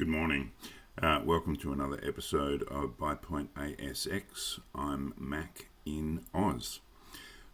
Good morning. Welcome to another episode of Buy Point ASX. I'm Mac in Oz.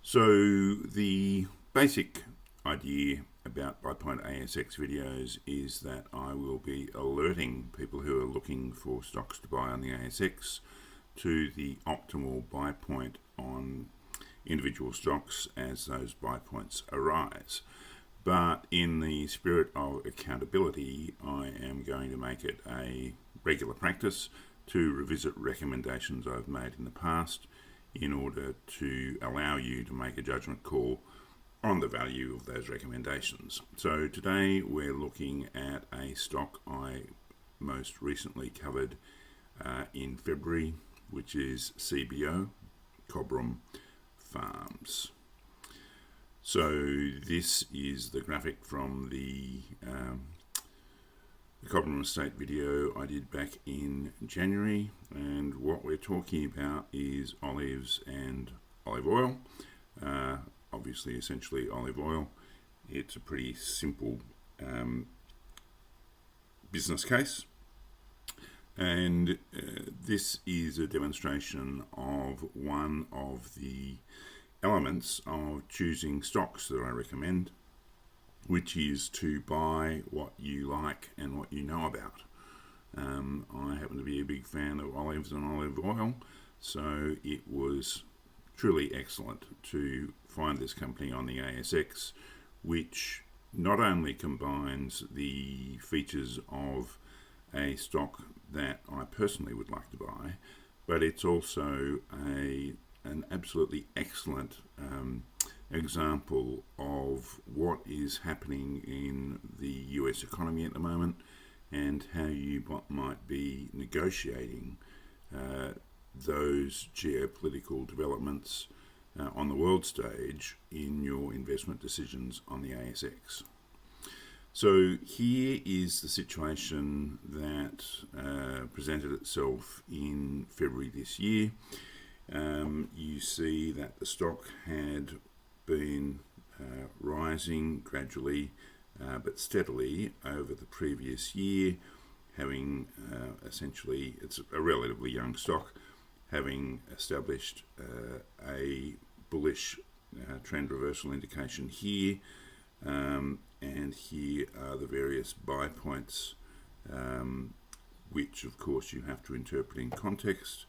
So the basic idea about Buy Point ASX videos is that I will be alerting people who are looking for stocks to buy on the ASX to the optimal buy point on individual stocks as those buy points arise. But in the spirit of accountability, I am going to make it a regular practice to revisit recommendations I've made in the past in order to allow you to make a judgment call on the value of those recommendations. So today we're looking at a stock I most recently covered in February, which is CBO, Cobram Farms. So this is the graphic from the Cobram Estate video I did back in January, and what we're talking about is olives and olive oil. Obviously, essentially olive oil. It's a pretty simple business case, and this is a demonstration of one of the elements of choosing stocks that I recommend, which is to buy what you like and what you know about. I happen to be a big fan of olives and olive oil, so it was truly excellent to find this company on the ASX, which not only combines the features of a stock that I personally would like to buy, but it's also an absolutely excellent example of what is happening in the US economy at the moment and how you might be negotiating those geopolitical developments on the world stage in your investment decisions on the ASX. So here is the situation that presented itself in February this year. You see that the stock had been rising gradually but steadily over the previous year, having essentially, it's a relatively young stock, having established a bullish trend reversal indication here, and here are the various buy points, which of course you have to interpret in context.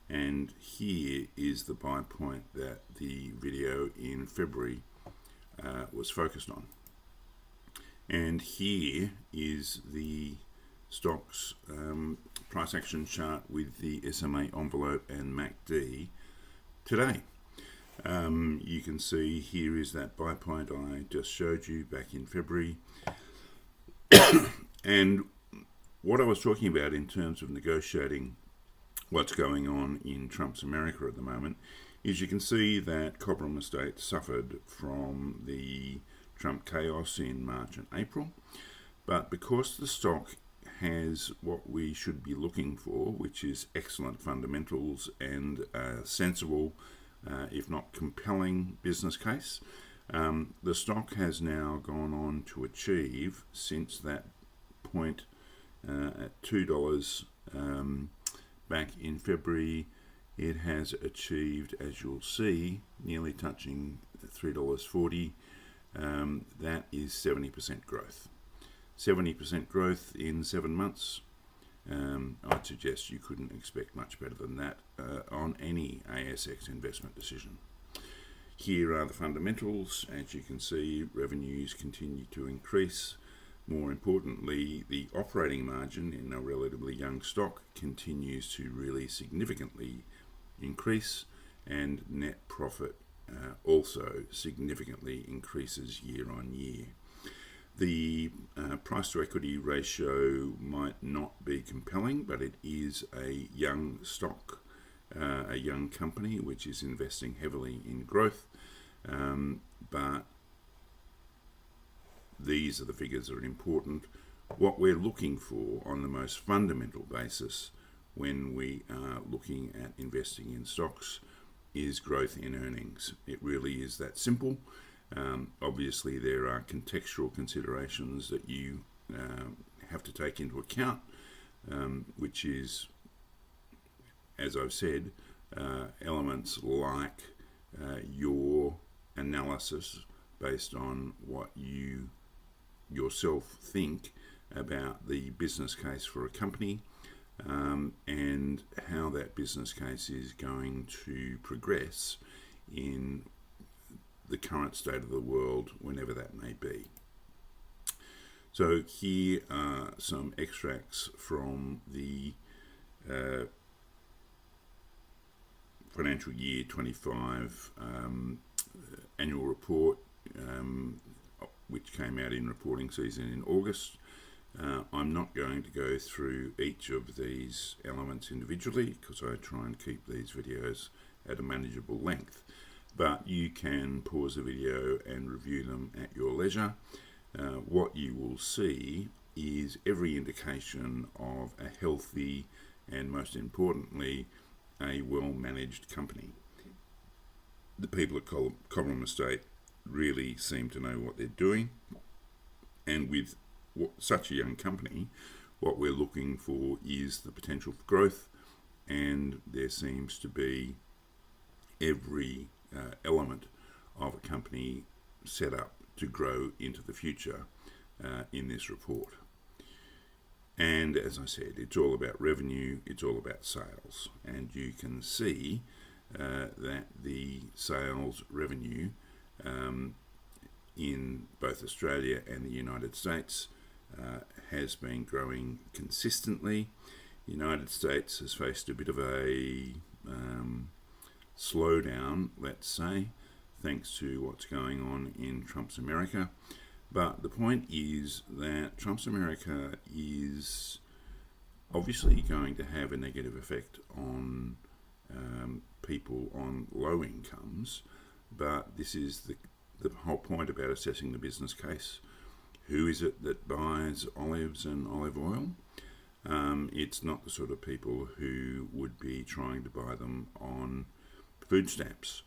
And here is the buy point that the video in February was focused on. And here is the stock's price action chart with the SMA envelope and MACD today. You can see here is that buy point I just showed you back in February. And what I was talking about in terms of negotiating what's going on in Trump's America at the moment is you can see that Cobram Estates suffered from the Trump chaos in March and April, but because the stock has what we should be looking for, which is excellent fundamentals and a sensible, if not compelling, business case, the stock has now gone on to achieve, since that point at $2 back in February, it has achieved, as you'll see, nearly touching $3.40. That is 70% growth. 70% growth in 7 months. I'd suggest you couldn't expect much better than that on any ASX investment decision. Here are the fundamentals. As you can see, revenues continue to increase. More importantly, the operating margin in a relatively young stock continues to really significantly increase, and net profit also significantly increases year on year. The price to equity ratio might not be compelling, but it is a young stock, a young company which is investing heavily in growth, but these are the figures that are important. What we're looking for on the most fundamental basis when we are looking at investing in stocks is growth in earnings. It really is that simple. Obviously, there are contextual considerations that you have to take into account, which is, as I've said, elements like your analysis based on what you yourself think about the business case for a company, and how that business case is going to progress in the current state of the world, whenever that may be. So here are some extracts from the financial year 25 annual report, which came out in reporting season in August. I'm not going to go through each of these elements individually, because I try and keep these videos at a manageable length, but you can pause the video and review them at your leisure. What you will see is every indication of a healthy and, most importantly, a well-managed company. The people at Cobram Estate really seem to know what they're doing, and with such a young company, what we're looking for is the potential for growth, and there seems to be every element of a company set up to grow into the future in this report. And as I said, it's all about revenue, it's all about sales, and you can see that the sales revenue in both Australia and the United States has been growing consistently. The United States has faced a bit of a slowdown, let's say, thanks to what's going on in Trump's America. But the point is that Trump's America is obviously going to have a negative effect on people on low incomes, but this is the whole point about assessing the business case. Who is it that buys olives and olive oil? It's not the sort of people who would be trying to buy them on food stamps.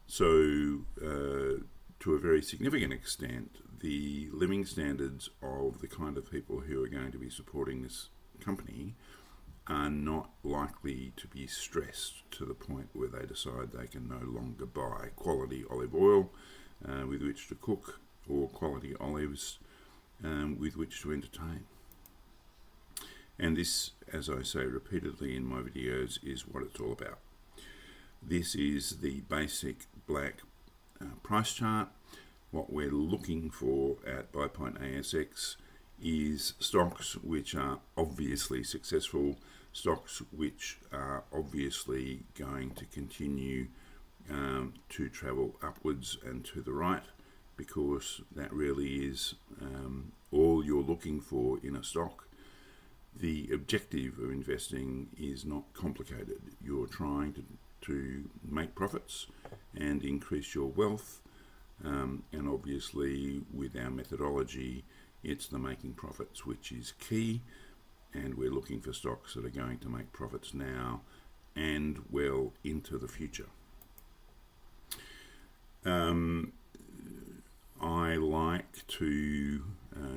So to a very significant extent, the living standards of the kind of people who are going to be supporting this company are not likely to be stressed to the point where they decide they can no longer buy quality olive oil with which to cook, or quality olives with which to entertain. And this, as I say repeatedly in my videos, is what it's all about. This is the basic black price chart. What we're looking for at BuyPoint ASX is stocks which are obviously successful, stocks which are obviously going to continue to travel upwards and to the right, because that really is all you're looking for in a stock. The objective of investing is not complicated. You're trying to make profits and increase your wealth, and obviously with our methodology it's the making profits which is key, and we're looking for stocks that are going to make profits now and well into the future. I like to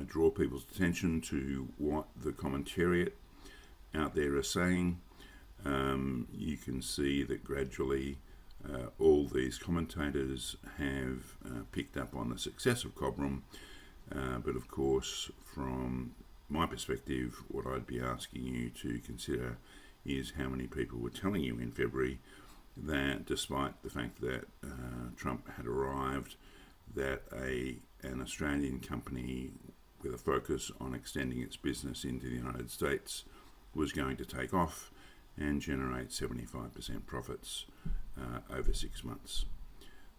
draw people's attention to what the commentariat out there are saying. You can see that gradually all these commentators have picked up on the success of Cobram, but of course from my perspective, what I'd be asking you to consider is how many people were telling you in February that despite the fact that Trump had arrived, that an Australian company with a focus on extending its business into the United States was going to take off and generate 75% profits over 6 months.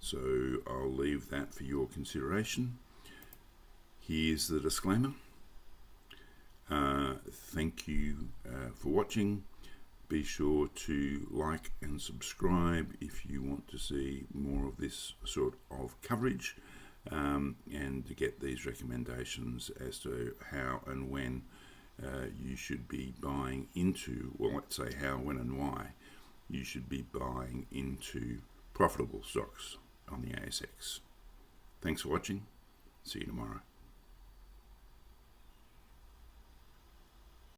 So I'll leave that for your consideration. Here's the disclaimer. Thank you for watching. Be sure to like and subscribe if you want to see more of this sort of coverage, and to get these recommendations as to how and when you should be buying into, well, let's say how, when and why you should be buying into profitable stocks on the ASX. Thanks for watching. See you tomorrow.